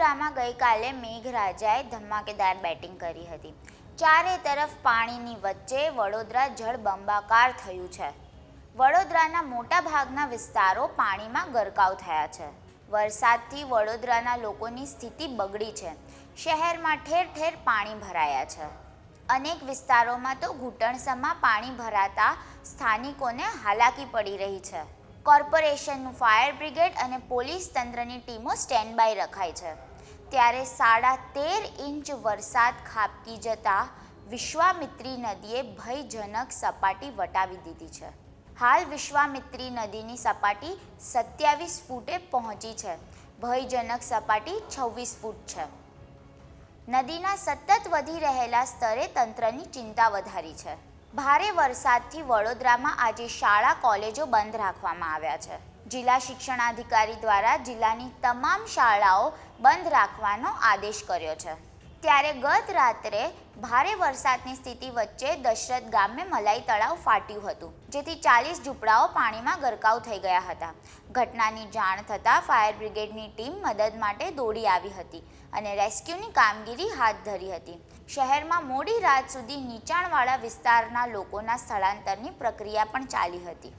વડોદરામાં ગઈકાલે મેઘરાજાએ ધમાકેદાર બેટિંગ કરી હતી। ચારે તરફ પાણીની વચ્ચે વડોદરા જળબંબાકાર થયું છે। વડોદરાના મોટા ભાગના વિસ્તારો પાણીમાં ગરકાવ થયા છે। વરસાદથી વડોદરાના લોકોની સ્થિતિ બગડી છે। શહેરમાં ઠેર ઠેર પાણી ભરાયા છે। અનેક વિસ્તારોમાં તો ઘૂંટણસમાં પાણી ભરાતા સ્થાનિકોને હાલાકી પડી રહી છે। કોર્પોરેશનનું ફાયર બ્રિગેડ અને પોલીસ તંત્રની ટીમો સ્ટેન્ડ બાય રખાઈ છે। ત્યારે 13.5 ઇંચ વરસાદ ખાબકી જતા વિશ્વામિત્રી નદીએ ભયજનક સપાટી વટાવી દીધી છે। હાલ વિશ્વામિત્રી નદીની સપાટી 27 ફૂટે પહોંચી છે। ભયજનક સપાટી 26 ફૂટ છે। નદીના સતત વધી રહેલા સ્તરે તંત્રની ચિંતા વધારી છે। ભારે વરસાદથી વડોદરામાં આજે શાળા કોલેજો બંધ રાખવામાં આવ્યા છે। જિલ્લા શિક્ષણાધિકારી દ્વારા જિલ્લાની તમામ શાળાઓ બંધ રાખવાનો આદેશ કર્યો છે। ત્યારે ગત રાત્રે ભારે વરસાદની સ્થિતિ વચ્ચે દશરથ ગામે મલાઈ તળાવ ફાટ્યું હતું, જેથી 40 ઝૂંપડાઓ પાણીમાં ગરકાવ થઈ ગયા હતા। ઘટનાની જાણ થતાં ફાયર બ્રિગેડની ટીમ મદદ માટે દોડી આવી હતી અને રેસ્ક્યુની કામગીરી હાથ ધરી હતી। શહેરમાં મોડી રાત સુધી નીચાણવાળા વિસ્તારના લોકોના સ્થળાંતરની પ્રક્રિયા પણ ચાલી હતી।